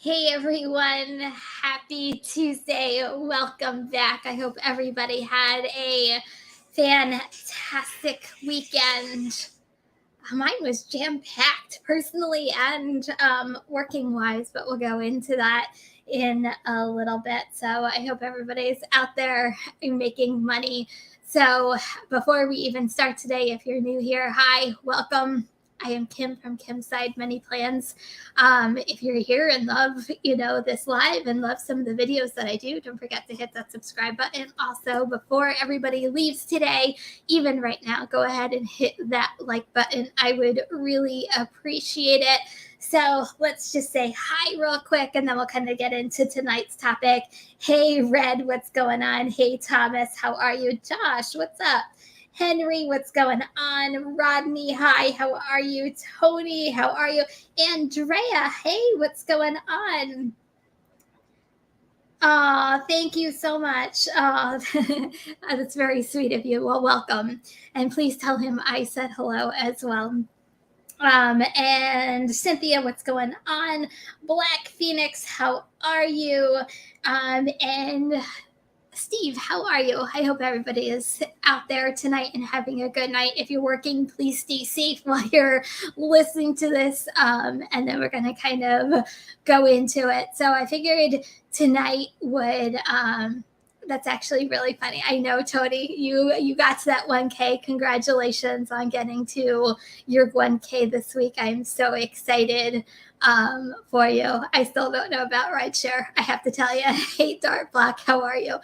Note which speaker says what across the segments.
Speaker 1: Hey everyone, happy Tuesday. Welcome back. I hope everybody had a fantastic weekend. Mine was jam-packed personally and working wise, but we'll go into that in a little bit. So I hope everybody's out there making money. So before we even start today, if you're new here, hi, welcome. I am Kim from Kim's Side Money Plans. If you're here and love, this live and love some of the videos that I do, don't forget to hit that subscribe button. Also, before everybody leaves today, even right now, go ahead and hit that like button. I would really appreciate it. So let's just say hi real quick, and then we'll kind of get into tonight's topic. Hey, Red, what's going on? Hey, Thomas, how are you? Josh, what's up? Henry, what's going on? Rodney, hi, how are you? Tony, how are you? Andrea, hey, what's going on? Thank you so much. That's very sweet of you. Well, welcome. And please tell him I said hello as well. And Cynthia, what's going on? Black Phoenix, how are you? And Steve, how are you? I hope everybody is out there tonight and having a good night. If you're working, please stay safe while you're listening to this. And then we're going to kind of go into it. So I figured tonight would that's actually really funny. I know, Tony, you got to that 1K. Congratulations on getting to your 1K this week. I'm so excited for you. I still don't know about rideshare. I have to tell you, I hate Dark Black. How are you?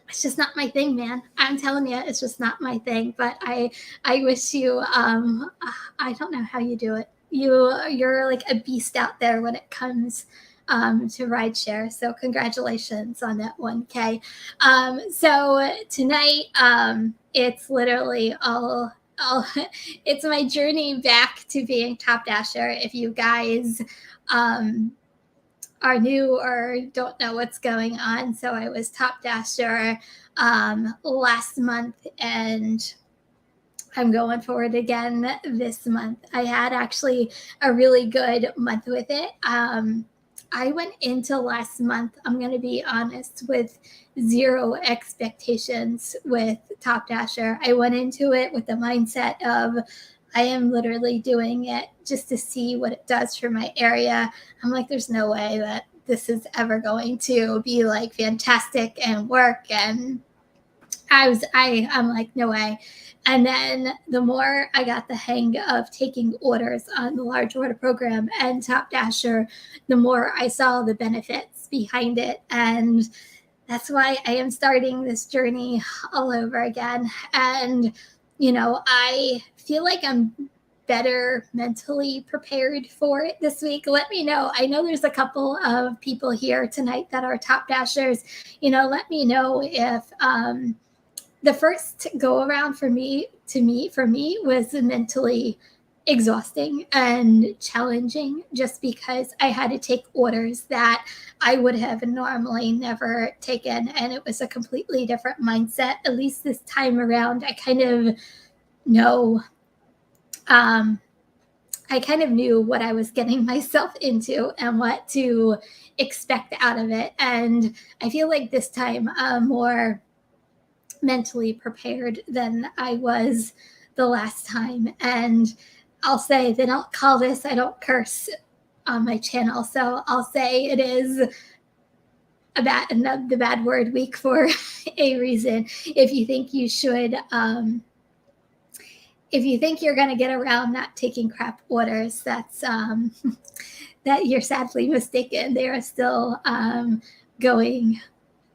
Speaker 1: It's just not my thing, man. I'm telling you, it's just not my thing. But I wish you. I don't know how you do it. You're like a beast out there when it comes to rideshare. So congratulations on that 1K. So tonight, it's literally all it's my journey back to being Top Dasher. If you guys are new or don't know what's going on, so I was Top Dasher last month, and I'm going for it again this month. I had actually a really good month with it. I went into last month, I'm going to be honest, with zero expectations with Top Dasher. I went into it with the mindset of I am literally doing it just to see what it does for my area. I'm like, there's no way that this is ever going to be like fantastic and work. And I'm like, no way. And then the more I got the hang of taking orders on the large order program and Top Dasher, the more I saw the benefits behind it. And that's why I am starting this journey all over again. And, I feel like I'm better mentally prepared for it this week. Let me know. I know there's a couple of people here tonight that are Top Dashers. Let me know if the first go around for me was mentally exhausting and challenging, just because I had to take orders that I would have normally never taken, and it was a completely different mindset. At least this time around, I kind of know I kind of knew what I was getting myself into and what to expect out of it. And I feel like this time I'm more mentally prepared than I was the last time. And I'll say they don't call this, I don't curse on my channel. So I'll say it is the bad word week for a reason. If you think you should, if you think you're going to get around not taking crap orders, that's that you're sadly mistaken. They are still going.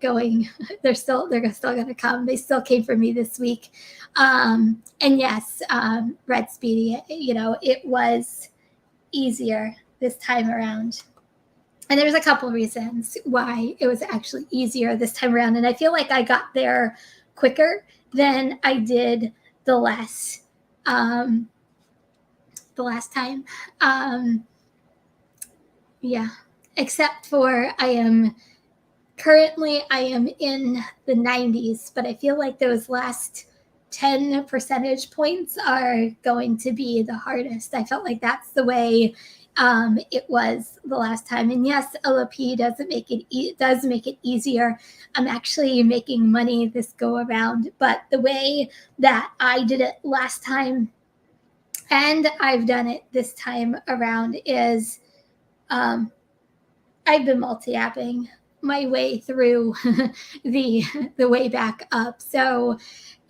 Speaker 1: They're still going to come. They still came for me this week. And yes, Red Speedy, it was easier this time around. And there's a couple reasons why it was actually easier this time around. And I feel like I got there quicker than I did the last time. Yeah, except for I am in the 90s, but I feel like those last 10 percentage points are going to be the hardest. I felt like that's the way It was the last time. And yes, LOP doesn't make it does make it easier. I'm actually making money this go around, but the way that I did it last time and I've done it this time around is I've been multi-apping my way through the way back up. So,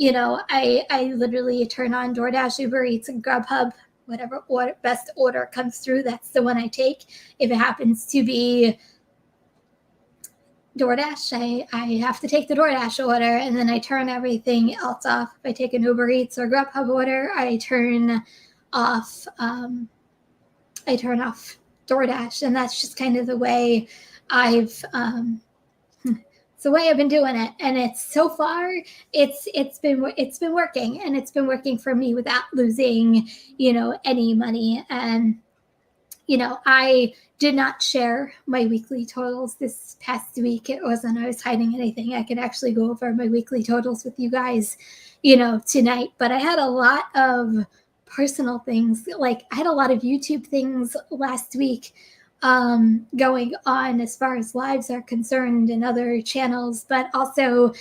Speaker 1: I literally turn on DoorDash, Uber Eats, and Grubhub. Whatever best order comes through, that's the one I take. If it happens to be DoorDash, I have to take the DoorDash order, and then I turn everything else off. If I take an Uber Eats or Grubhub order, I turn off DoorDash, and that's just kind of the way I've it's the way I've been doing it, and it's so far it's been working, and it's been working for me without losing any money. And I did not share my weekly totals this past week. It wasn't I was hiding anything. I could actually go over my weekly totals with you guys tonight, but I had a lot of personal things. Like I had a lot of YouTube things last week going on as far as lives are concerned and other channels, but also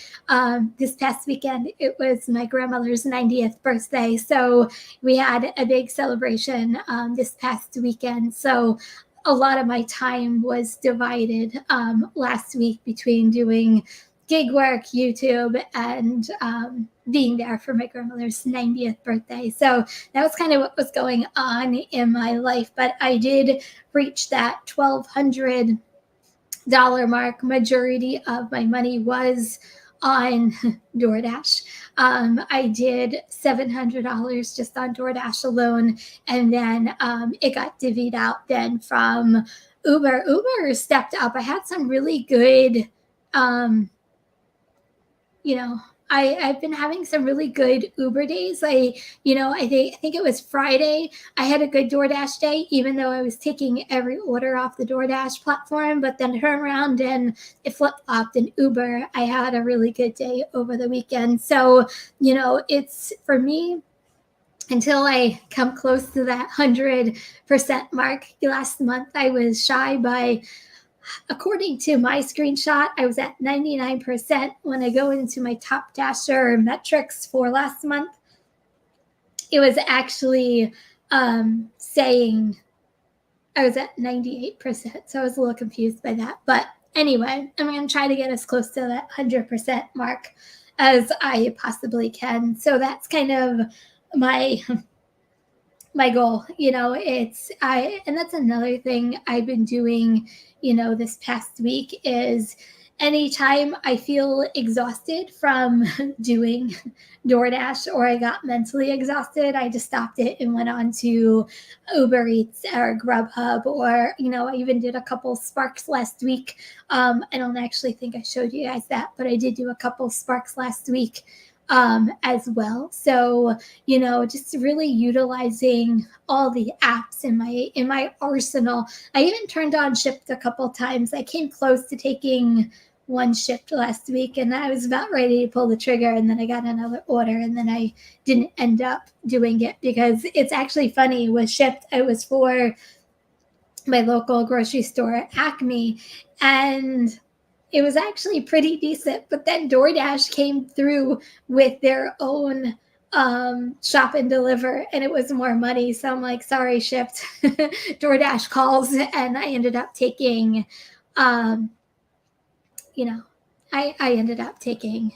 Speaker 1: this past weekend it was my grandmother's 90th birthday, so we had a big celebration this past weekend. So a lot of my time was divided last week between doing gig work, YouTube, and being there for my grandmother's 90th birthday. So that was kind of what was going on in my life. But I did reach that $1,200 mark. Majority of my money was on DoorDash. I did $700 just on DoorDash alone, and then it got divvied out then from Uber. Uber stepped up. I had some really good I've been having some really good Uber days. I think it was Friday. I had a good DoorDash day, even though I was taking every order off the DoorDash platform, but then turned around and it flip-flopped in Uber. I had a really good day over the weekend. So, it's for me, until I come close to that 100% mark. Last month, I was shy by, according to my screenshot, I was at 99%. When I go into my Top Dasher metrics for last month, it was actually saying I was at 98%. So I was a little confused by that. But anyway, I'm going to try to get as close to that 100% mark as I possibly can. So that's kind of my goal. And that's another thing I've been doing this past week is anytime I feel exhausted from doing DoorDash or I got mentally exhausted, I just stopped it and went on to Uber Eats or Grubhub, or I even did a couple Sparks last week. I don't actually think I showed you guys that, but I did do a couple Sparks last week as well. So just really utilizing all the apps in my arsenal. I even turned on Shipt a couple times. I came close to taking one Shipt last week, and I was about ready to pull the trigger, and then I got another order, and then I didn't end up doing it because it's actually funny. With Shipt, I was for my local grocery store, Acme, and it was actually pretty decent. But then DoorDash came through with their own shop and deliver, and it was more money. So I'm like, sorry, Shipt. DoorDash calls, and I ended up taking, I ended up taking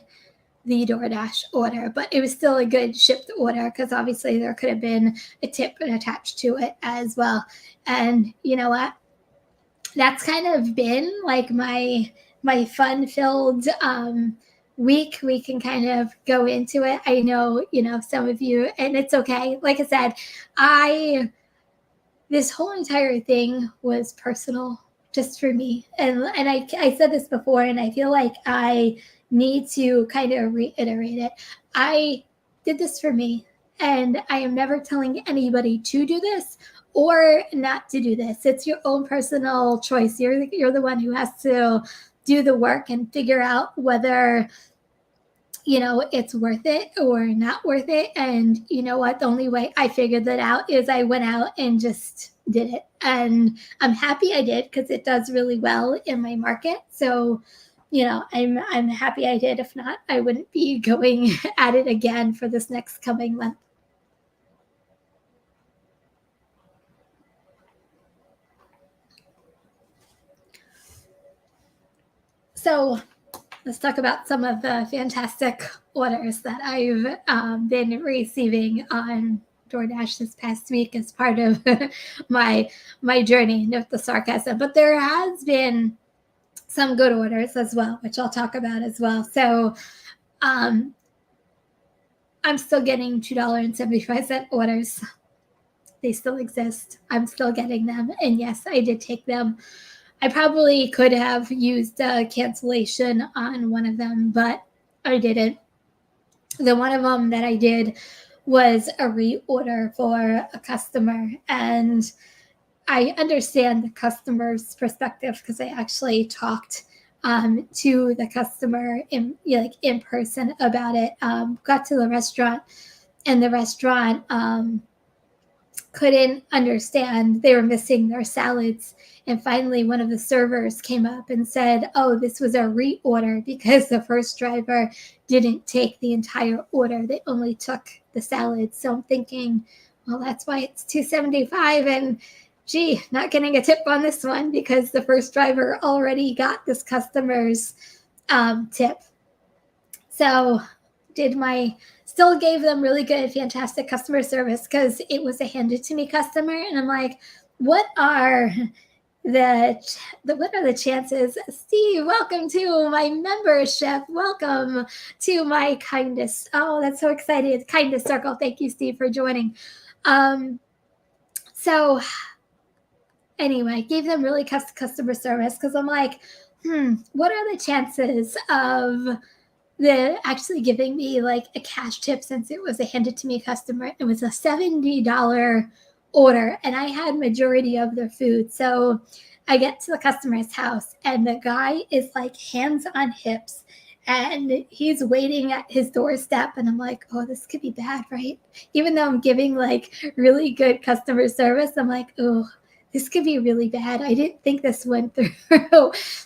Speaker 1: the DoorDash order, but it was still a good Shipt order because obviously there could have been a tip attached to it as well. And you know what? That's kind of been like my fun-filled week. We can kind of go into it. I know, some of you, and it's okay. Like I said, this whole entire thing was personal just for me. And I said this before, and I feel like I need to kind of reiterate it. I did this for me, and I am never telling anybody to do this or not to do this. It's your own personal choice. You're the one who has to do the work and figure out whether it's worth it or not worth it. And you know what? The only way I figured that out is I went out and just did it. And I'm happy I did because it does really well in my market. So, I'm happy I did. If not, I wouldn't be going at it again for this next coming month. So let's talk about some of the fantastic orders that I've been receiving on Doordash this past week as part of my journey with the sarcasm. But there has been some good orders as well, which I'll talk about as well. So I'm still getting $2.75 orders. They still exist. I'm still getting them. And yes, I did take them. I probably could have used a cancellation on one of them, but I didn't. The one of them that I did was a reorder for a customer. And I understand the customer's perspective because I actually talked to the customer in person about it. Got to the restaurant, and the restaurant couldn't understand. They were missing their salads. And finally, one of the servers came up and said, "Oh, this was a reorder because the first driver didn't take the entire order. They only took the salads." So I'm thinking, well, that's why it's $2.75. And gee, not getting a tip on this one because the first driver already got this customer's tip. So still gave them really good, fantastic customer service because it was a handed to me customer. And I'm like, what are the chances? Steve, welcome to my membership. Welcome to my kindness. Oh, that's so exciting. Kindness circle. Thank you, Steve, for joining. So anyway, gave them really customer service because I'm like, what are the chances of the actually giving me like a cash tip since it was a handed to me customer? It was a $70 order and I had majority of their food. So I get to the customer's house and the guy is like hands on hips and he's waiting at his doorstep. And I'm like, oh, this could be bad, right? Even though I'm giving like really good customer service, I'm like, oh, this could be really bad. I didn't think this went through.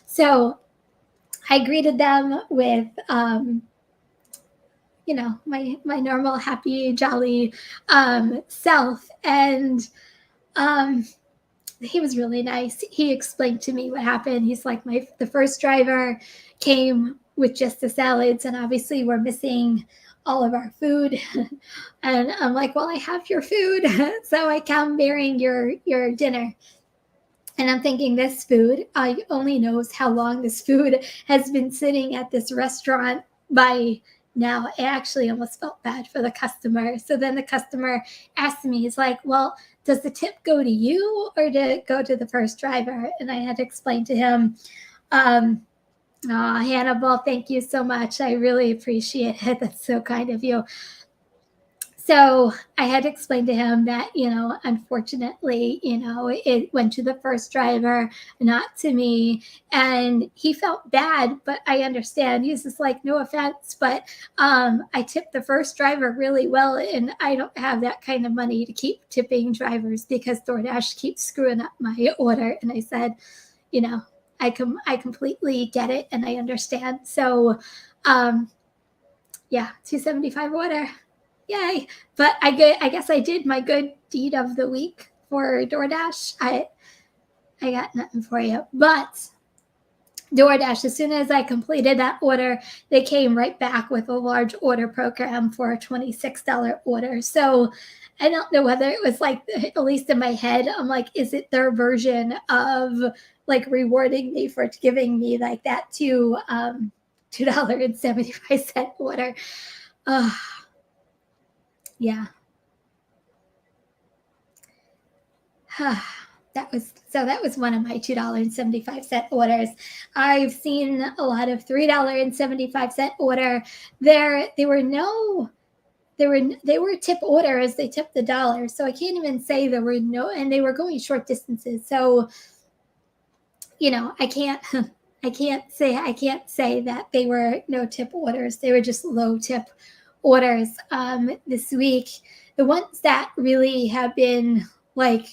Speaker 1: So I greeted them with, my normal, happy, jolly self. And he was really nice. He explained to me what happened. He's like, the first driver came with just the salads, and obviously we're missing all of our food. And I'm like, well, I have your food, so I come bearing your dinner. And I'm thinking, this food, I only knows how long this food has been sitting at this restaurant by now. I actually almost felt bad for the customer. So then the customer asked me, he's like, well, does the tip go to you or did it go to the first driver? And I had to explain to him, Hannibal, thank you so much. I really appreciate it. That's so kind of you. So I had to explain to him that, unfortunately, it went to the first driver, not to me. And he felt bad, but I understand. He's just like, no offense, but I tipped the first driver really well. And I don't have that kind of money to keep tipping drivers because DoorDash keeps screwing up my order. And I said, I completely get it and I understand. So, yeah, $2.75 order. Yay. But I guess I did my good deed of the week for DoorDash. I got nothing for you. But DoorDash, as soon as I completed that order, they came right back with a large order program for a $26 order. So I don't know whether it was like, at least in my head, I'm like, is it their version of like rewarding me for giving me like that $2.75 order? Yeah. That was one of my $2.75 orders. I've seen a lot of $3.75 order. They were tip orders. They tipped the dollar. So I can't even say there were no, and they were going short distances. So, I I can't say that they were no tip orders. They were just low tip orders this week. The ones that really have been like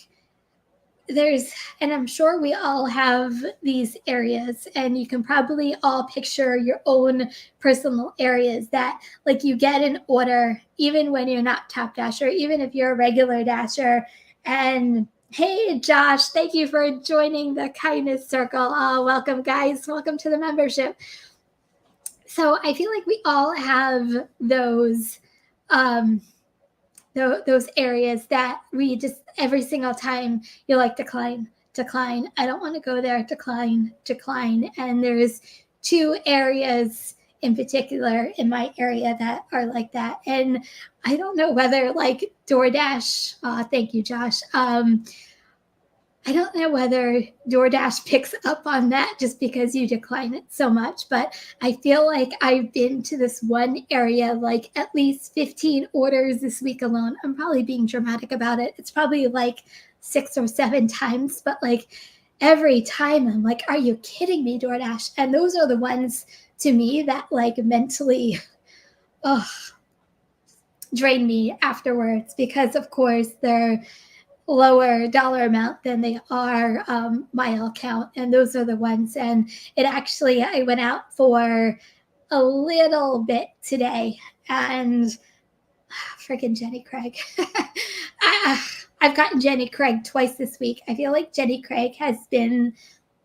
Speaker 1: and I'm sure we all have these areas, and you can probably all picture your own personal areas that like you get an order even when you're not top dasher, even if you're a regular dasher. And hey Josh, thank you for joining the kindness circle. Welcome guys, welcome to the membership. So I feel like we all have those areas that we just every single time you're like decline, I don't want to go there, decline. And there's two areas in particular in my area that are like that. And I don't know whether like Doordash, thank you Josh, I don't know whether Doordash picks up on that just because you decline it so much, but I feel like I've been to this one area like at least 15 orders this week alone. I'm probably being dramatic about it. It's probably like 6 or 7 times, but like every time I'm like, are you kidding me, Doordash? And those are the ones to me that like mentally drain me afterwards, because of course they're lower dollar amount than they are mile count, and those are the ones. And it actually, I went out for a little bit today, and freaking Jenny Craig. I've gotten Jenny Craig twice this week. I feel like Jenny Craig has been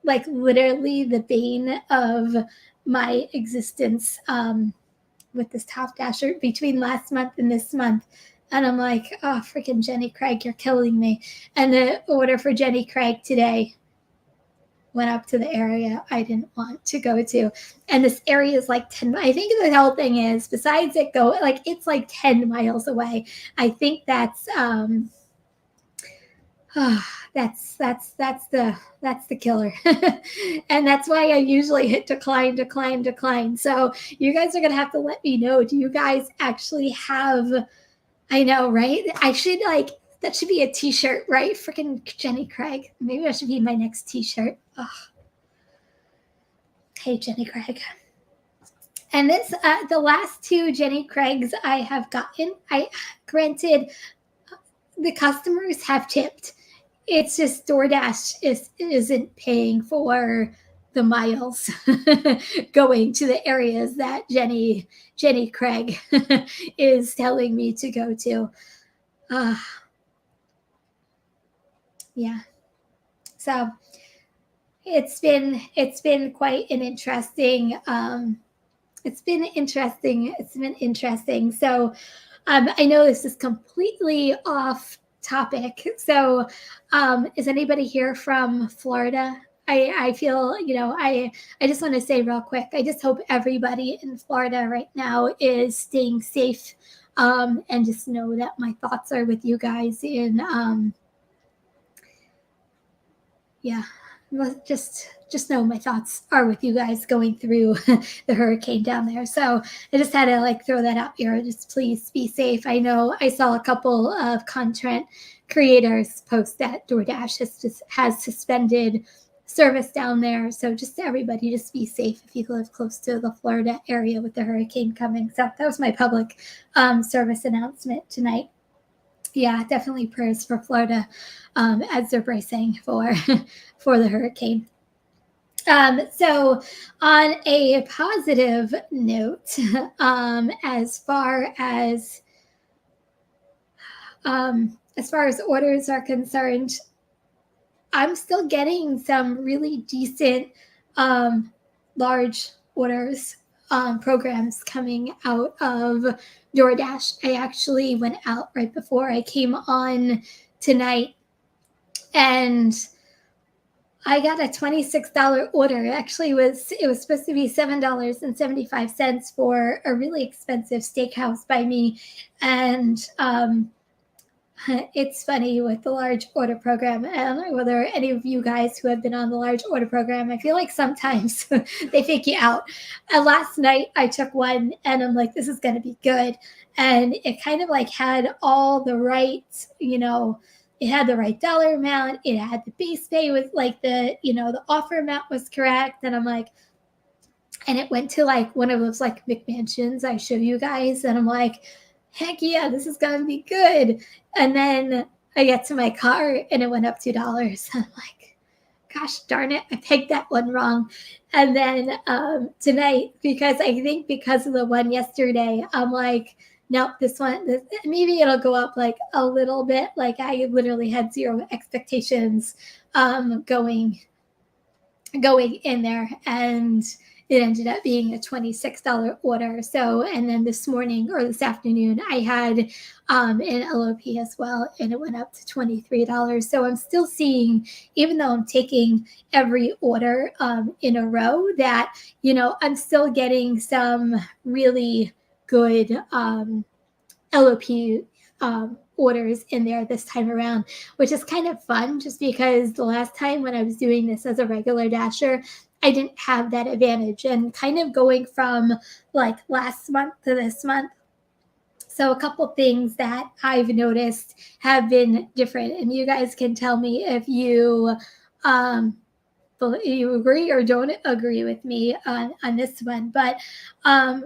Speaker 1: like literally the bane of my existence with this top dasher between last month and this month. And I'm like, oh, freaking Jenny Craig, you're killing me. And the order for Jenny Craig today went up to the area I didn't want to go to. And this area is like 10, I think the whole thing is, besides it go, like it's like 10 miles away. I think that's that's the killer. And that's why I usually hit decline. So you guys are gonna have to let me know, do you guys actually have, I know, right? I should like, that should be a t-shirt, right? Freaking Jenny Craig. Maybe that should be my next t-shirt. Oh. Hey, Jenny Craig. And this, the last 2 Jenny Craigs I have gotten, granted, the customers have tipped. It's just DoorDash isn't paying for the miles going to the areas that Jenny Craig is telling me to go to. Yeah. So it's been quite an interesting. It's been interesting. So I know this is completely off topic. So is anybody here from Florida? I feel, I just want to say real quick, I just hope everybody in Florida right now is staying safe, and just know that my thoughts are with you guys in, just know my thoughts are with you guys going through the hurricane down there. So I just had to like throw that out here. Just please be safe. I know I saw a couple of content creators post that DoorDash has suspended service down there. So just everybody, just be safe if you live close to the Florida area with the hurricane coming. So that was my public service announcement tonight. Yeah, definitely prayers for Florida as they're bracing for the hurricane. So on a positive note, as far as orders are concerned, I'm still getting some really decent large orders programs coming out of DoorDash. I actually went out right before I came on tonight, and I got a $26 order. It was supposed to be $7.75 for a really expensive steakhouse by me. And it's funny with the large order program. I don't know whether any of you guys who have been on the large order program, I feel like sometimes they fake you out. And last night I took one and I'm like, this is going to be good. And it kind of like had all the right, it had the right dollar amount. It had the base pay with like the offer amount was correct. And I'm like, and it went to like one of those like McMansions I show you guys, and I'm like, heck yeah, this is gonna be good. And then I get to my car and it went up $2. I'm like, gosh darn it, I pegged that one wrong. And then tonight, because I think because of the one yesterday, I'm like, nope, maybe it'll go up like a little bit. Like I literally had zero expectations going in there, and it ended up being a $26 order. So, and then this morning or this afternoon, I had an LOP as well, and it went up to $23. So I'm still seeing, even though I'm taking every order in a row, that, I'm still getting some really good LOP orders in there this time around, which is kind of fun just because the last time when I was doing this as a regular dasher, I didn't have that advantage, and kind of going from like last month to this month. So a couple things that I've noticed have been different, and you guys can tell me if you you agree or don't agree with me on this one. But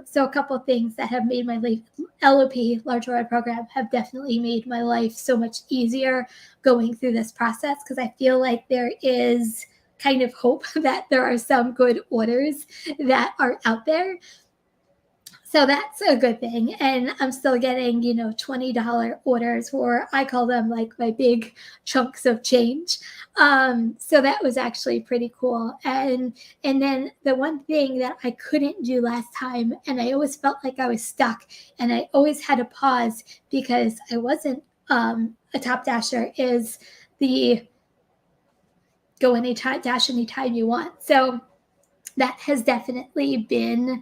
Speaker 1: so a couple of things that have made my life, LOP, large order program, have definitely made my life so much easier going through this process, because I feel like there is kind of hope that there are some good orders that are out there. So that's a good thing. And I'm still getting, $20 orders, for, I call them like my big chunks of change. So that was actually pretty cool. And then the one thing that I couldn't do last time, and I always felt like I was stuck, and I always had to pause because I wasn't a top dasher, is the go anytime, dash anytime you want. So that has definitely been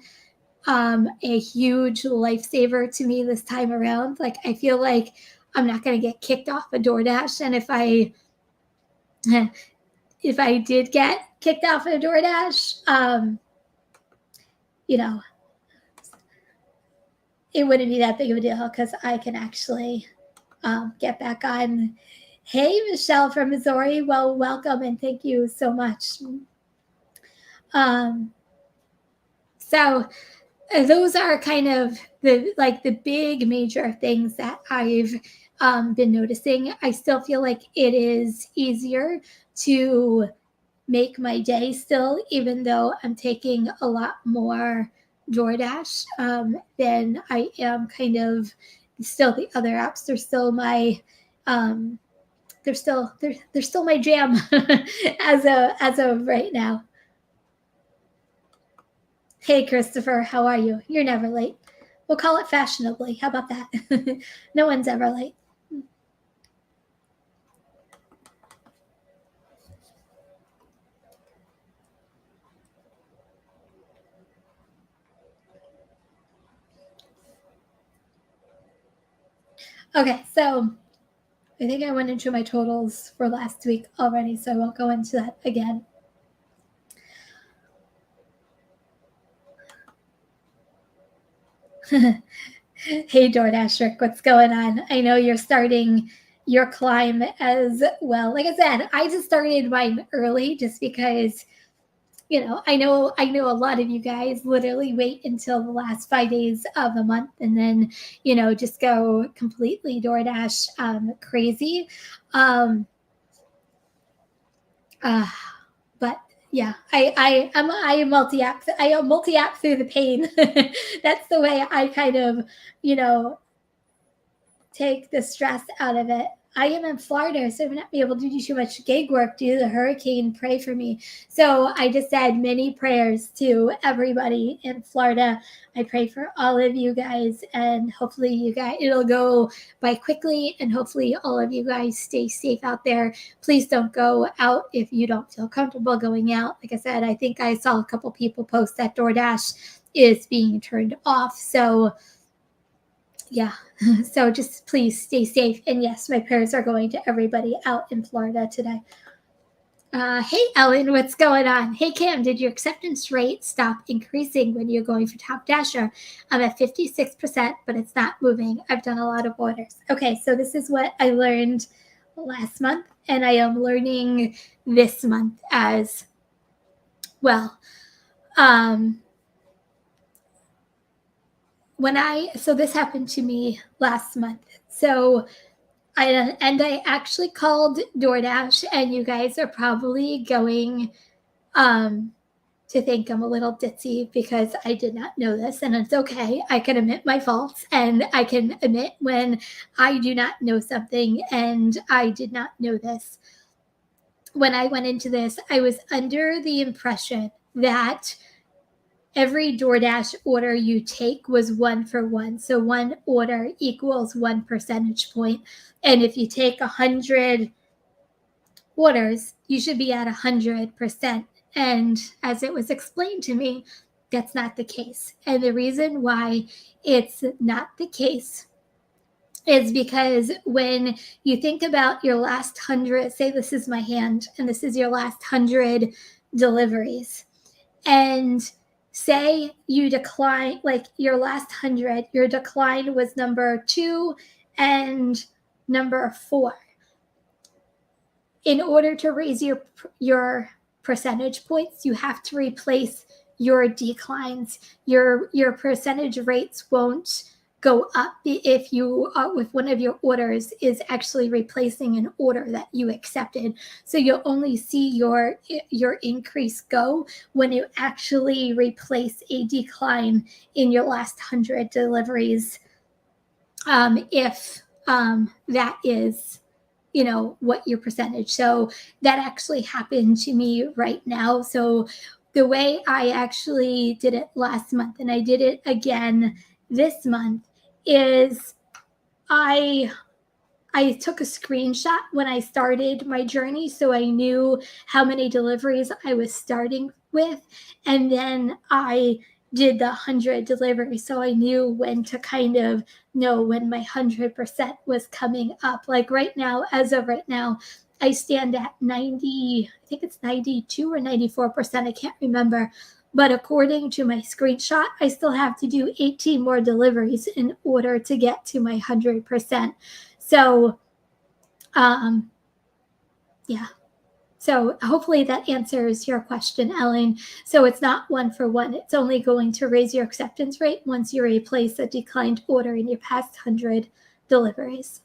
Speaker 1: a huge lifesaver to me this time around. Like, I feel like I'm not going to get kicked off a Doordash, and if I did get kicked off a Doordash, you know, it wouldn't be that big of a deal because I can actually get back on. Hey, Michelle from Missouri. Well, welcome and thank you so much. So those are kind of the big major things that I've been noticing. I still feel like it is easier to make my day still, even though I'm taking a lot more Doordash than I am kind of still the other apps. They're still my they're still my jam as of right now. Hey, Christopher, how are you? You're never late. We'll call it fashionably. How about that? No one's ever late. Okay, so I think I went into my totals for last week already, so I won't go into that again. Hey, Doordash Rick, what's going on? I know you're starting your climb as well. Like I said, I just started mine early just because, I know a lot of you guys literally wait until the last 5 days of the month and then, just go completely Doordash crazy. But yeah, I multi-app. I multi-app through the pain. That's the way I kind of, take the stress out of it. I am in Florida, so I'm not be able to do too much gig work due to the hurricane. Pray for me. So I just said many prayers to everybody in Florida. I pray for all of you guys, and hopefully it'll go by quickly, and hopefully all of you guys stay safe out there. Please don't go out if you don't feel comfortable going out. Like I said, I think I saw a couple people post that Doordash is being turned off. So yeah, so just please stay safe. And yes, my prayers are going to everybody out in Florida today. Hey, Ellen, what's going on? Hey, Kim, did your acceptance rate stop increasing when you're going for Top Dasher? I'm at 56%, but it's not moving. I've done a lot of orders. Okay, so this is what I learned last month, and I am learning this month as well. so this happened to me last month. So I actually called DoorDash, and you guys are probably going to think I'm a little ditzy because I did not know this, and it's okay. I can admit my faults, and I can admit when I do not know something, and I did not know this. When I went into this, I was under the impression that every DoorDash order you take was 1-for-1. So one order equals 1 percentage point. And if you take 100 orders, you should be at 100%. And as it was explained to me, that's not the case. And the reason why it's not the case is because when you think about your last 100, say this is my hand and this is your last 100 deliveries, and say you decline, like your last 100, your decline was number 2 and number 4. In order to raise your percentage points, you have to replace your declines. Your percentage rates won't go up if you if one of your orders is actually replacing an order that you accepted. So you'll only see your increase go when you actually replace a decline in your last 100 deliveries, if that is what your percentage. So that actually happened to me right now. So the way I actually did it last month, and I did it again this month, is I took a screenshot when I started my journey, so I knew how many deliveries I was starting with, and then I did the 100 deliveries, so I knew when to kind of know when my 100% was coming up. Like right now, as of right now, I stand at 90, I think it's 92 or 94%, I can't remember. But according to my screenshot, I still have to do 18 more deliveries in order to get to my 100%. So, yeah. So hopefully that answers your question, Ellen. So it's not 1-for-1. It's only going to raise your acceptance rate once you replace a declined order in your past 100 deliveries.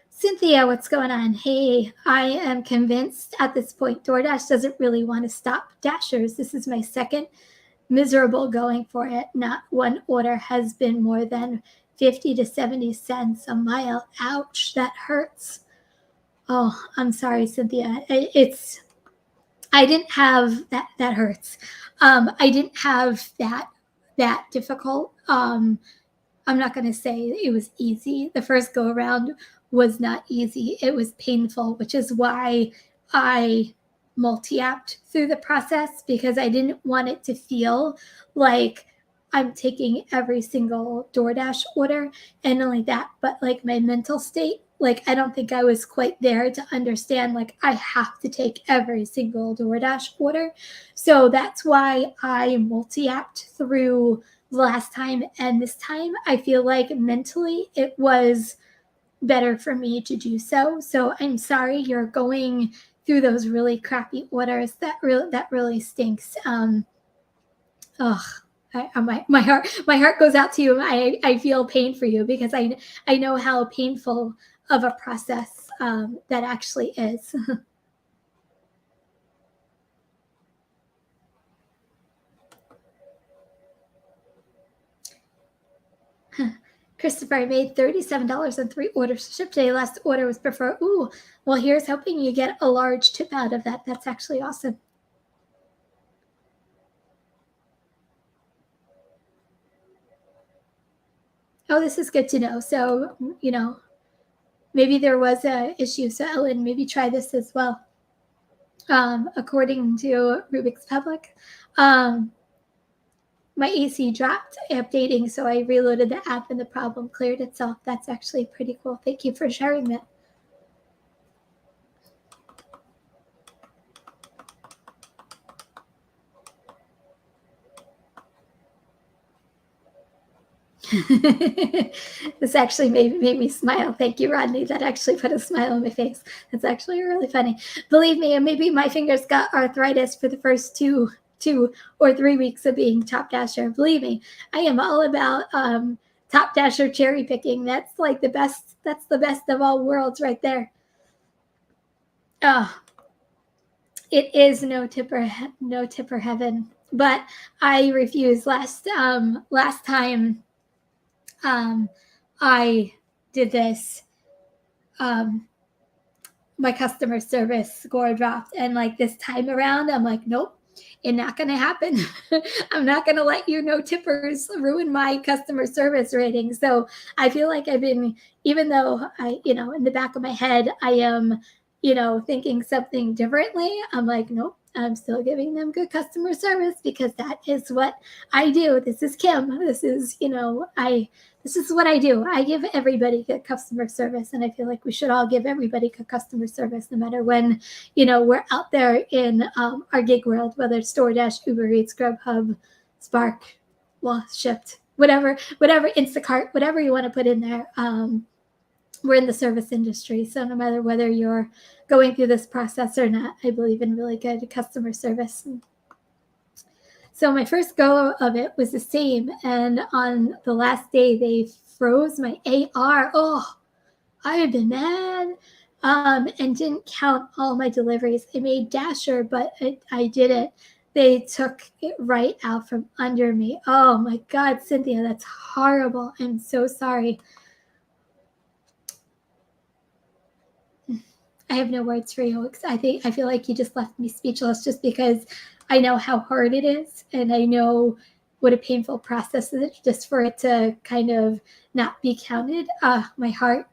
Speaker 1: Cynthia, what's going on? Hey, I am convinced at this point DoorDash doesn't really want to stop Dashers. This is my second miserable going for it. Not one order has been more than 50 to 70 cents a mile. Ouch, that hurts. Oh, I'm sorry, Cynthia. I didn't have that. That hurts. I didn't have that difficult. I'm not going to say it was easy. The first go around was not easy. It was painful, which is why I multi-apped through the process, because I didn't want it to feel like I'm taking every single DoorDash order. And not only that, but like my mental state, like I don't think I was quite there to understand like I have to take every single DoorDash order. So that's why I multi-apped through last time, and this time I feel like mentally it was better for me to do so. So I'm sorry you're going through those really crappy orders. That really stinks. My heart goes out to you. I feel pain for you, because I know how painful of a process that actually is. Christopher, I made $37 on 3 orders shipped today. Last order was before. Ooh, well, here's hoping you get a large tip out of that. That's actually awesome. Oh, this is good to know. So, maybe there was a issue. So, Ellen, maybe try this as well. According to Rubik's Public, my AC dropped updating, so I reloaded the app and the problem cleared itself. That's actually pretty cool. Thank you for sharing that. This actually made me smile. Thank you, Rodney. That actually put a smile on my face. That's actually really funny. Believe me, maybe my fingers got arthritis for the first two 2 or 3 weeks of being Top Dasher. Believe me, I am all about Top Dasher cherry picking. That's like the best. That's the best of all worlds right there. Oh, it is no tipper heaven. But I refuse. Last time I did this, my customer service score dropped, and like this time around, I'm like, nope, it's not gonna happen. I'm not gonna let you no tippers ruin my customer service rating. So I feel like I've been, even though I, in the back of my head, I am, thinking something differently. I'm like, nope, I'm still giving them good customer service because that is what I do. This is Kim. This is what I do. I give everybody good customer service, and I feel like we should all give everybody good customer service, no matter when, we're out there in our gig world, whether it's Doordash, Uber Eats, Grubhub, Spark, well, Shipt, whatever, Instacart, whatever you want to put in there. We're in the service industry, so no matter whether you're going through this process or not, I believe in really good customer service. So my first go of it was the same, and on the last day, they froze my AR. Oh, I had been mad, and didn't count all my deliveries. I made Dasher, but I didn't. They took it right out from under me. Oh my God, Cynthia, that's horrible. I'm so sorry. I have no words for you. I feel like you just left me speechless, just because I know how hard it is, and I know what a painful process it is just for it to kind of not be counted. My heart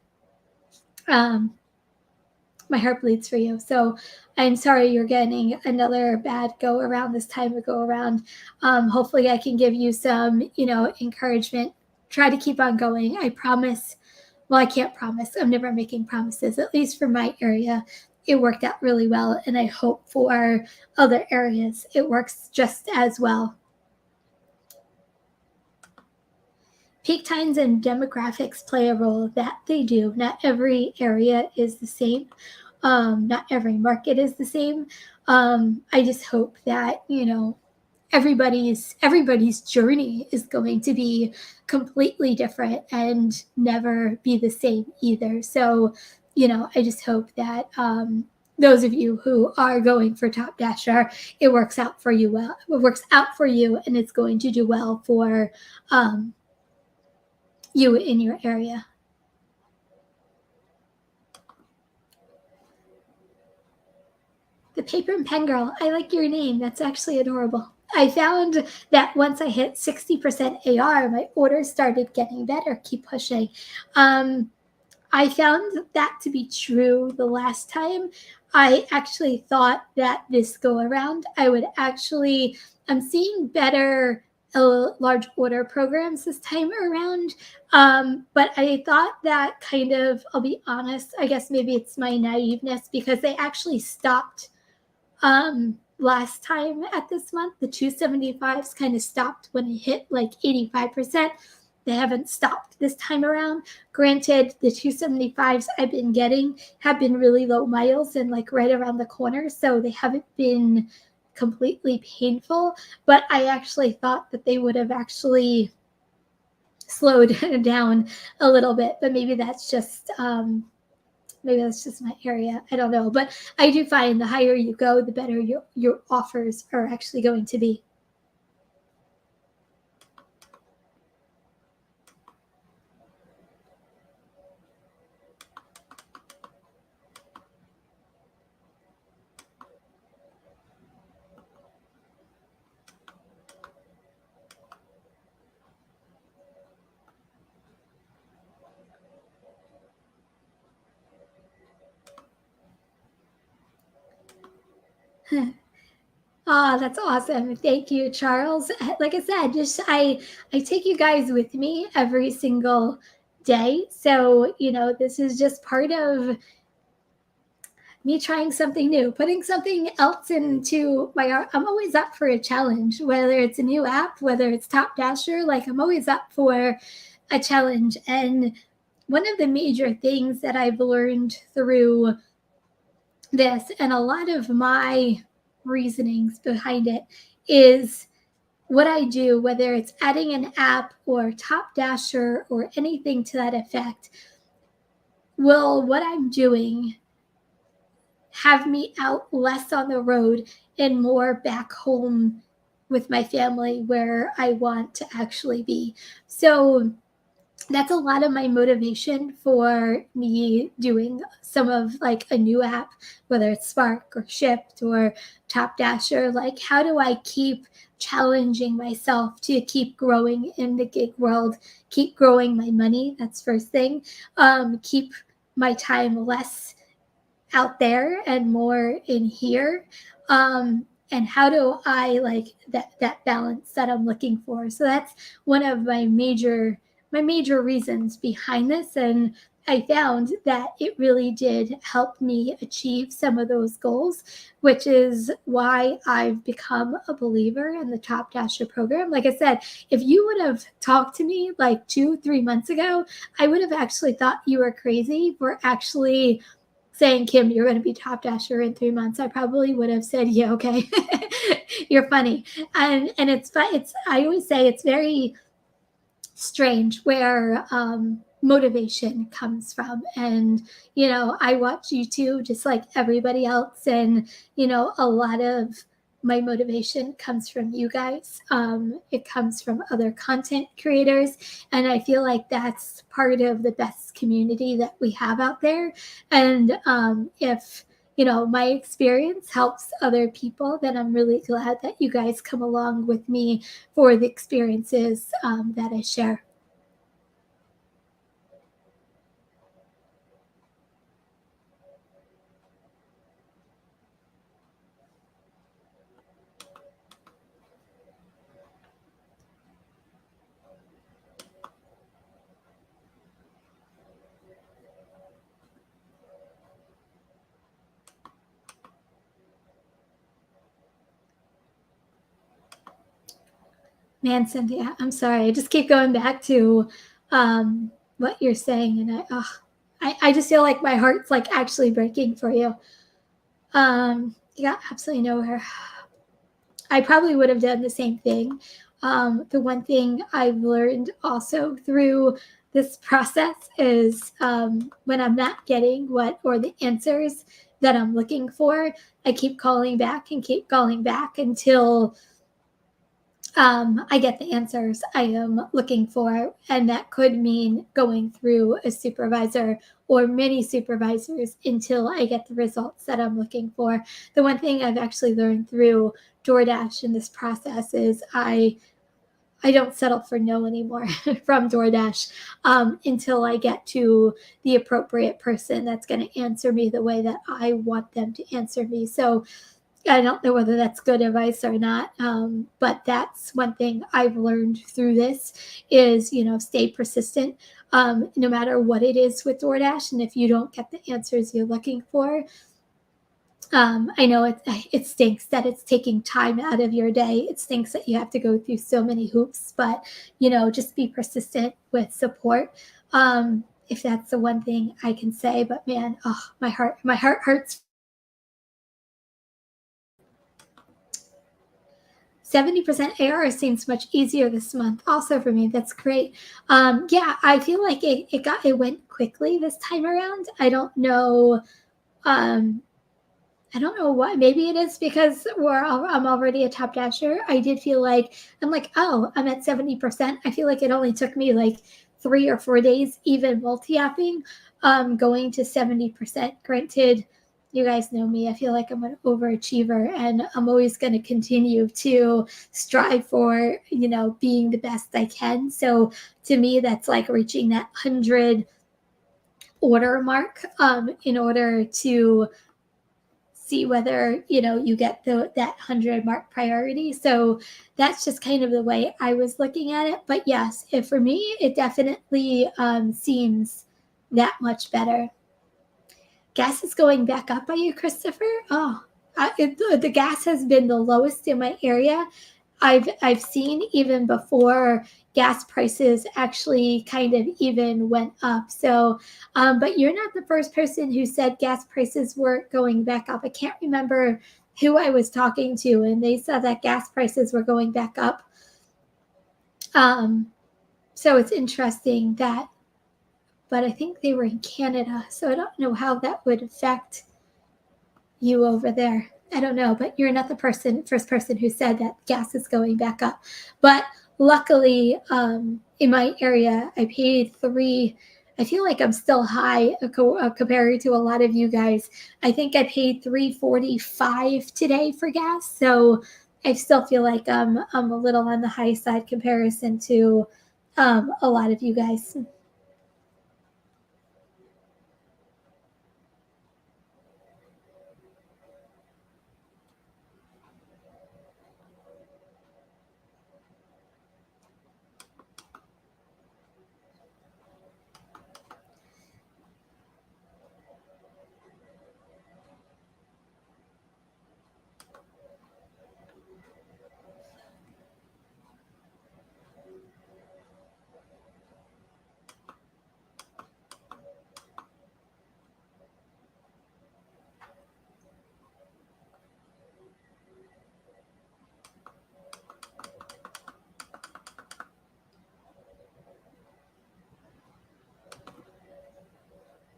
Speaker 1: bleeds for you. So I'm sorry you're getting another bad go around this time of go around. Hopefully I can give you some, encouragement. Try to keep on going. I promise. Well, I can't promise. I'm never making promises. At least for my area, it worked out really well. And I hope for other areas it works just as well. Peak times and demographics play a role. That they do. Not every area is the same. Not every market is the same. I just hope that, everybody's journey is going to be completely different and never be the same either. So, I just hope that those of you who are going for Top Dasher, it works out for you well. It works out for you, and it's going to do well for you in your area. The Paper and Pen Girl, I like your name. That's actually adorable. I found that once I hit 60% AR, my orders started getting better. Keep pushing. I found that to be true the last time. I actually thought that this go around, I'm seeing better large order programs this time around. But I thought that kind of, I'll be honest, I guess maybe it's my naiveness, because they actually stopped last time at this month. The 275s kind of stopped when it hit like 85%. They haven't stopped this time around. Granted, the 275s I've been getting have been really low miles and like right around the corner, so they haven't been completely painful, but I actually thought that they would have actually slowed down a little bit, but maybe that's just my area. I don't know. But I do find the higher you go, the better your offers are actually going to be. Oh, that's awesome. Thank you, Charles. Like I said, I take you guys with me every single day. So, this is just part of me trying something new, putting something else into my art. I'm always up for a challenge, whether it's a new app, whether it's Top Dasher, like I'm always up for a challenge. And one of the major things that I've learned through this, and a lot of my reasonings behind it, is what I do, whether it's adding an app or Top Dasher or anything to that effect, will what I'm doing have me out less on the road and more back home with my family where I want to actually be. So that's a lot of my motivation for me doing some of like a new app, whether it's Spark or Shift or Top Dasher. Like, how do I keep challenging myself to keep growing in the gig world, keep growing my money? That's first thing. Keep my time less out there and more in here. And how do I like that balance that I'm looking for? So that's one of my major reasons behind this. And I found that it really did help me achieve some of those goals, which is why I've become a believer in the Top Dasher program. Like I said, if you would have talked to me like 2-3 months ago, I would have actually thought you were crazy for actually saying, Kim, you're going to be Top Dasher in 3 months. I probably would have said, yeah, okay. You're funny. And it's fun. I always say it's very strange where motivation comes from. And, I watch YouTube just like everybody else. And, a lot of my motivation comes from you guys. It comes from other content creators. And I feel like that's part of the best community that we have out there. And if, my experience helps other people, then I'm really glad that you guys come along with me for the experiences that I share. Man, Cynthia, I'm sorry. I just keep going back to what you're saying, and I just feel like my heart's like actually breaking for you. You got absolutely nowhere. I probably would have done the same thing. The one thing I've learned also through this process is when I'm not getting what or the answers that I'm looking for, I keep calling back until I get the answers I am looking for. And that could mean going through a supervisor or many supervisors until I get the results that I'm looking for. The one thing I've actually learned through Doordash in this process is I don't settle for no anymore from Doordash until I get to the appropriate person that's going to answer me the way that I want them to answer me. So I don't know whether that's good advice or not, but that's one thing I've learned through this is, stay persistent no matter what it is with DoorDash. And if you don't get the answers you're looking for, I know it stinks that it's taking time out of your day. It stinks that you have to go through so many hoops, but, just be persistent with support. If that's the one thing I can say, but man, oh, my heart hurts. 70% AR seems much easier this month. Also for me, that's great. Yeah, I feel like it went quickly this time around. Um, I don't know what. Maybe it is because I'm already a Top Dasher. I did feel like I'm like, oh, I'm at 70%. I feel like it only took me like 3 or 4 days, even multi-apping, going to 70%. Granted, you guys know me. I feel like I'm an overachiever, and I'm always going to continue to strive for, being the best I can. So to me, that's like reaching that 100 order mark in order to see whether you get that 100 mark priority. So that's just kind of the way I was looking at it. But yes, for me it definitely seems that much better. Gas is going back up by you, Christopher. Oh, the gas has been the lowest in my area I've seen even before gas prices actually kind of even went up. So, but you're not the first person who said gas prices were going back up. I can't remember who I was talking to, and they said that gas prices were going back up. So it's interesting that, but I think they were in Canada, so I don't know how that would affect you over there. I don't know, but you're not the first person who said that gas is going back up. But luckily, in my area, I paid $3. I feel like I'm still high compared to a lot of you guys. I think I paid $3.45 today for gas, so I still feel like I'm a little on the high side comparison to a lot of you guys.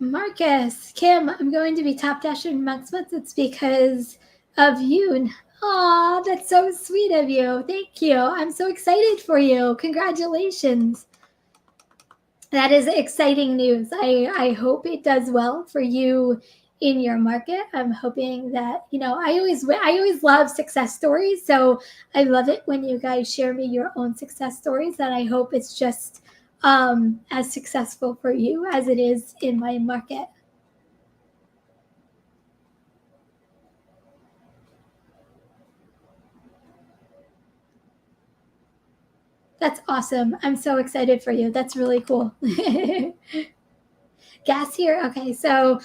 Speaker 1: Marcus, Kim, I'm going to be top dashing next month. It's because of you. Aw, that's so sweet of you. Thank you. I'm so excited for you. Congratulations. That is exciting news. I hope it does well for you in your market. I'm hoping that, I always love success stories. So I love it when you guys share me your own success stories, and I hope it's just as successful for you as it is in my market. That's awesome. I'm so excited for you. That's really cool. Gas here. Okay, so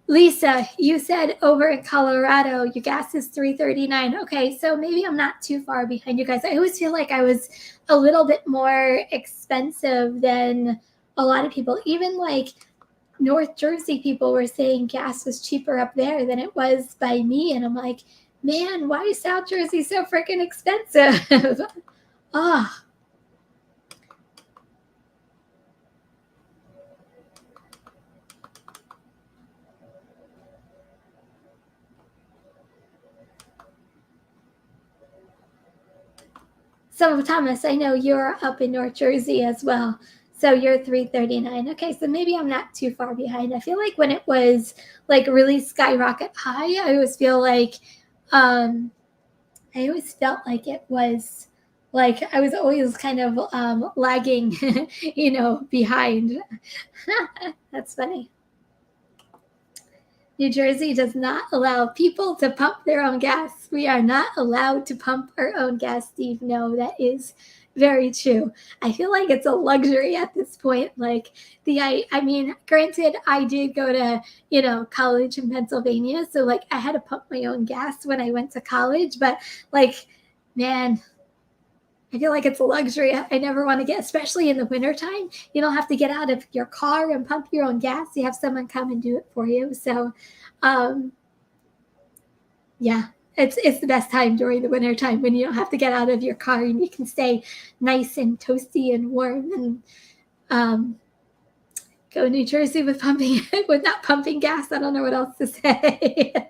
Speaker 1: Lisa, you said over in Colorado, your gas is $3.39. Okay, so maybe I'm not too far behind you guys. I always feel like I was a little bit more expensive than a lot of people. Even like North Jersey people were saying gas was cheaper up there than it was by me. And I'm like, man, why is South Jersey so freaking expensive? Ah. So Thomas, I know you're up in North Jersey as well. So you're 339. Okay, so maybe I'm not too far behind. I feel like when it was like really skyrocket high, I always felt like it was like I was always kind of lagging, behind. That's funny. New Jersey does not allow people to pump their own gas. We are not allowed to pump our own gas, Steve. No, that is very true. I feel like it's a luxury at this point. Like I mean, granted, I did go to, college in Pennsylvania. So like I had to pump my own gas when I went to college, but like, man, I feel like it's a luxury I never want to get, especially in the wintertime. You don't have to get out of your car and pump your own gas. You have someone come and do it for you. So, um, yeah, it's the best time during the wintertime when you don't have to get out of your car and you can stay nice and toasty and warm and go to New Jersey with not pumping gas. I don't know what else to say.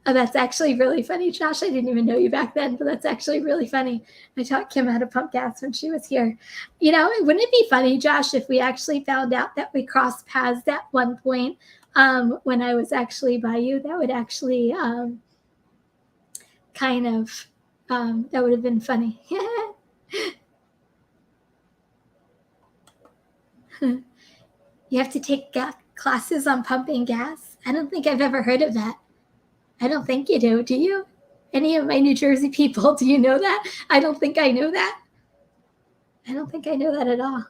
Speaker 1: Oh, that's actually really funny, Josh. I didn't even know you back then, but that's actually really funny. I taught Kim how to pump gas when she was here. Wouldn't it be funny, Josh, if we actually found out that we crossed paths at one point when I was actually by you? That would actually that would have been funny. You have to take classes on pumping gas? I don't think I've ever heard of that. I don't think you do. Do you? Any of my New Jersey people, do you know that? I don't think I know that. I don't think I know that at all.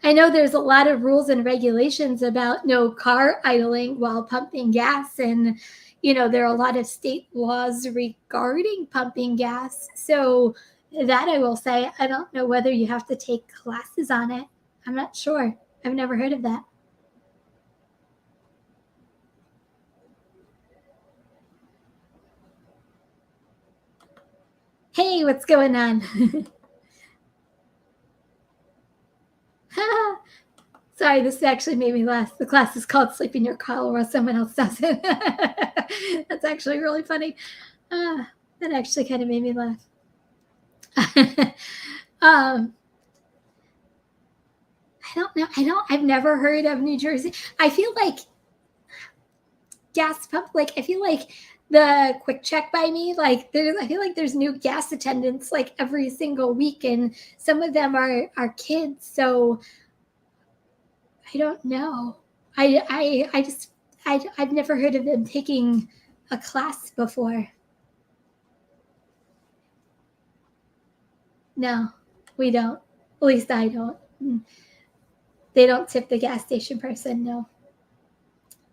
Speaker 1: I know there's a lot of rules and regulations about no car idling while pumping gas. And, there are a lot of state laws regarding pumping gas. So that I will say, I don't know whether you have to take classes on it. I'm not sure. I've never heard of that. Hey, what's going on? Sorry, this actually made me laugh. The class is called Sleep in Your Car while someone else does it. That's actually really funny. That actually kind of made me laugh. um, I don't know. I've never heard of New Jersey. I feel like gas pump, like, I feel like the quick check by me, like, I feel like there's new gas attendants like every single week, and some of them are kids. So I don't know. I just I've never heard of them taking a class before. No, we don't. At least I don't. They don't tip the gas station person. No.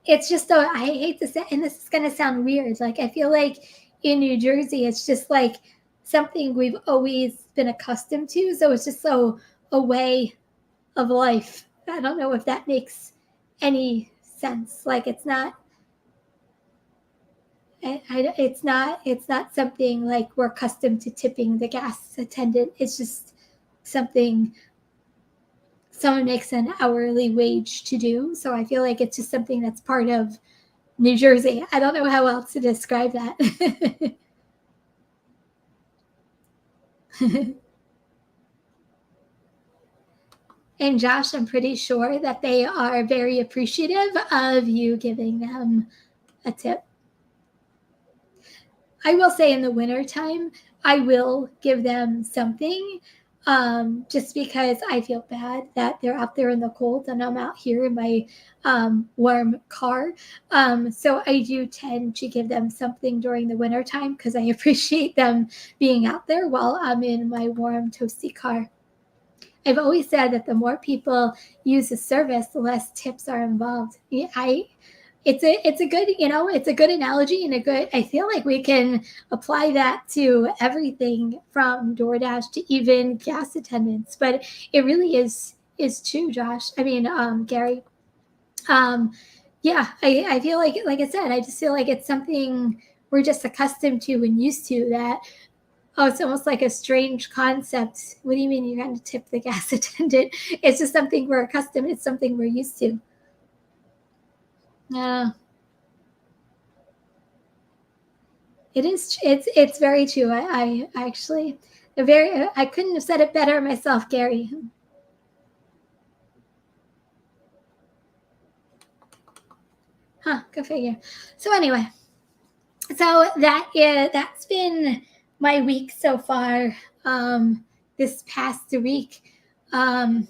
Speaker 1: It's just so I hate to say, and this is gonna sound weird. Like, I feel like in New Jersey, it's just like something we've always been accustomed to. So it's just so a way of life. I don't know if that makes any sense. Like, it's not it's not something like we're accustomed to tipping the gas attendant. It's just something someone makes an hourly wage to do. So I feel like it's just something that's part of New Jersey. I don't know how else to describe that. And Josh, I'm pretty sure that they are very appreciative of you giving them a tip. I will say in the wintertime, I will give them something, just because I feel bad that they're out there in the cold and I'm out here in my warm car. So I do tend to give them something during the wintertime because I appreciate them being out there while I'm in my warm, toasty car. I've always said that the more people use the service, the less tips are involved. It's a good, it's a good analogy and a good. I feel like we can apply that to everything from DoorDash to even gas attendants. But it really is true, Josh. I mean, Gary. Um, yeah, I feel like I said, I just feel like it's something we're just accustomed to and used to that. Oh, it's almost like a strange concept. What do you mean you're going to tip the gas attendant? It's just something we're accustomed. It's something we're used to. Yeah, it is. It's very true. I actually very. I couldn't have said it better myself, Gary. Huh? Go figure. So anyway, that's been my week so far. This past week. Um,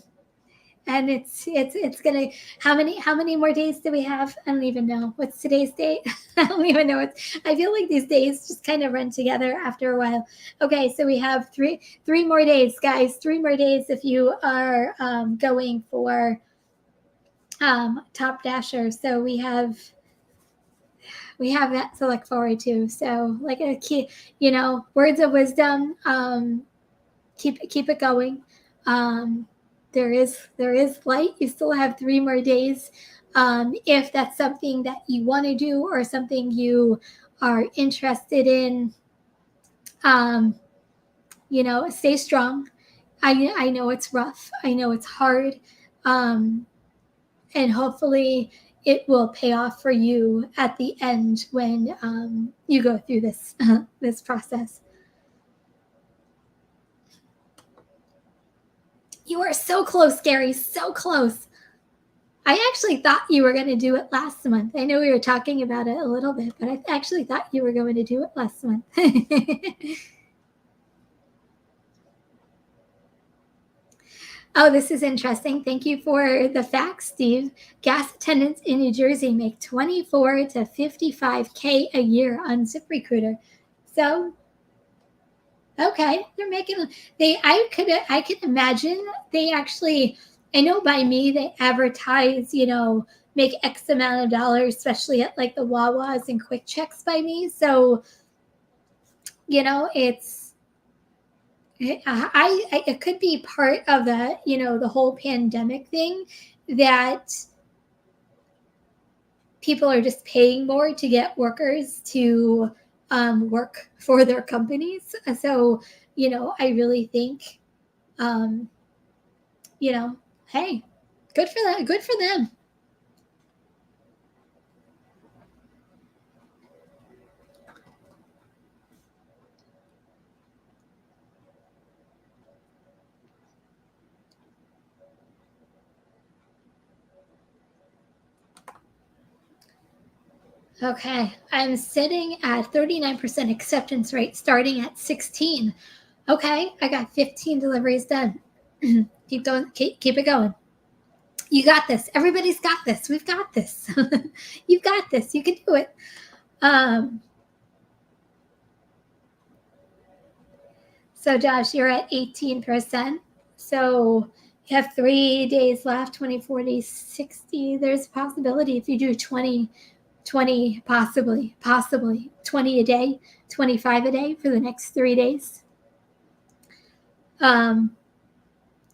Speaker 1: and it's gonna how many more days do we have? I don't even know. What's today's date? I don't even know. I feel like these days just kind of run together after a while. Okay, so we have three more days, guys. 3 more days if you are going for Top Dasher. So we have that to look forward to. So, like a key, words of wisdom. Keep it going. Um, there is light. You still have 3 more days. If that's something that you want to do or something you are interested in, um, stay strong. I know it's rough. I know it's hard, um, and hopefully it will pay off for you at the end when you go through this this process. You are so close, Gary. So close. I actually thought you were going to do it last month. I know we were talking about it a little bit, but I actually thought you were going to do it last month. Oh, this is interesting. Thank you for the facts, Steve. Gas attendants in New Jersey make 24 to 55K a year on ZipRecruiter. So, okay, they're making I could imagine they actually. I know by me they advertise, make X amount of dollars, especially at like the Wawas and Quick Checks by me. So, it's it could be part of the whole pandemic thing that people are just paying more to get workers to work for their companies. So, I really think, hey, good for that. Good for them. Okay, I'm sitting at 39% acceptance rate, starting at 16. Okay, I got 15 deliveries done. Keep going, keep it going. You got this. Everybody's got this. We've got this. You've got this. You can do it. So Josh, you're at 18%. So you have 3 days left, 20, 40, 60. There's a possibility if you do 20, possibly 20 a day, 25 a day for the next 3 days.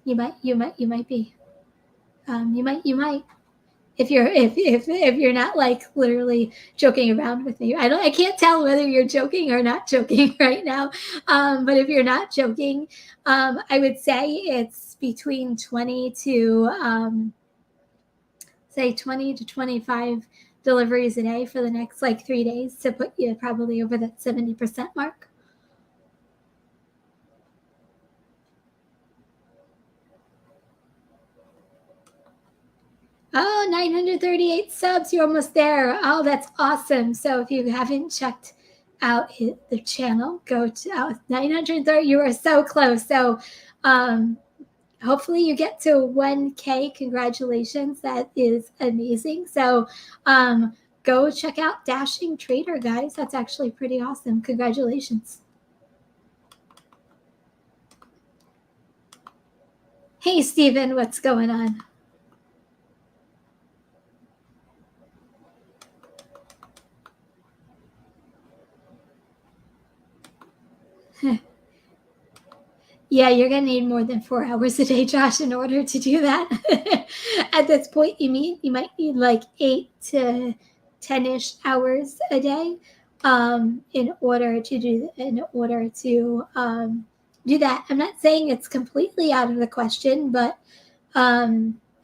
Speaker 1: You might be. You might. If you're not like literally joking around with me, I can't tell whether you're joking or not joking right now. But if you're not joking, I would say it's between 20 to say 20 to 25 deliveries a day for the next like 3 days to put you probably over that 70% mark. Oh, 938 subs. You're almost there. Oh, that's awesome. So if you haven't checked out the channel, go to 930. You are so close. So hopefully you get to 1K. Congratulations. That is amazing. So go check out Dashing Trader, guys. That's actually pretty awesome. Congratulations. Hey, Steven, what's going on? Yeah, you're going to need more than 4 hours a day, Josh, in order to do that. At this point, you might need like 8 to 10-ish hours a day in order to do that. I'm not saying it's completely out of the question, but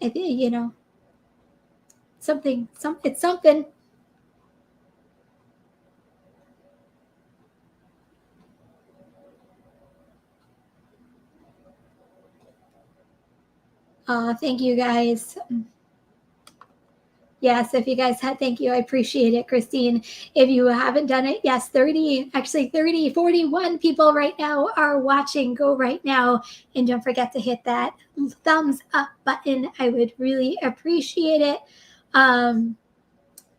Speaker 1: it's something. Thank you guys. Yes, if you guys had, thank you. I appreciate it, Christine. If you haven't done it, yes, 41 people right now are watching. Go right now. And don't forget to hit that thumbs up button. I would really appreciate it. And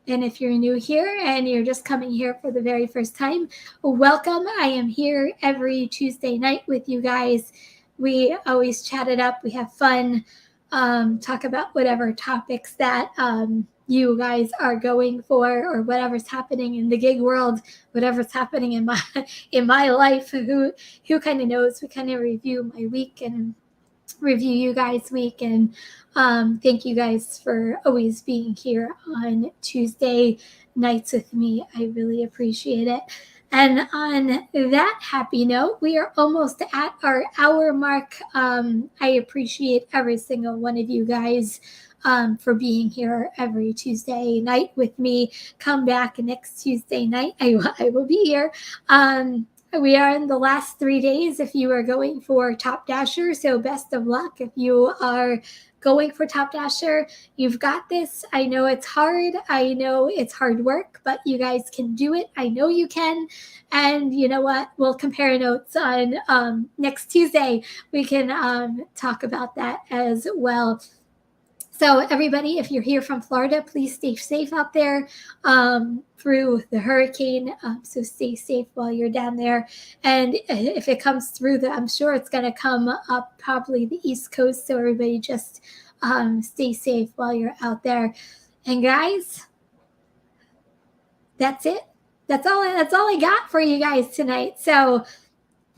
Speaker 1: if you're new here and you're just coming here for the very first time, welcome. I am here every Tuesday night with you guys. We always chat it up. We have fun. Talk about whatever topics that you guys are going for, or whatever's happening in the gig world, whatever's happening in my life. Who kind of knows? We kind of review my week and review you guys' week, and thank you guys for always being here on Tuesday nights with me. I really appreciate it. And on that happy note, we are almost at our hour mark. I appreciate every single one of you guys for being here every Tuesday night with me. Come back next Tuesday night. I will be here. We are in the last 3 days if you are going for Top Dasher. So best of luck if you are going for Top Dasher. You've got this. I know it's hard. I know it's hard work, but you guys can do it. I know you can. And you know what? We'll compare notes on next Tuesday. We can talk about that as well. So everybody, if you're here from Florida, please stay safe out there through the hurricane. So stay safe while you're down there. And if it comes through, I'm sure it's going to come up probably the East Coast. So everybody just stay safe while you're out there. And guys, that's it. That's all I got for you guys tonight. So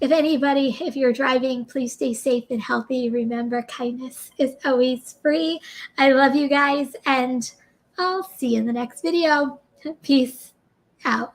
Speaker 1: if you're driving, please stay safe and healthy. Remember, kindness is always free. I love you guys, and I'll see you in the next video. Peace out.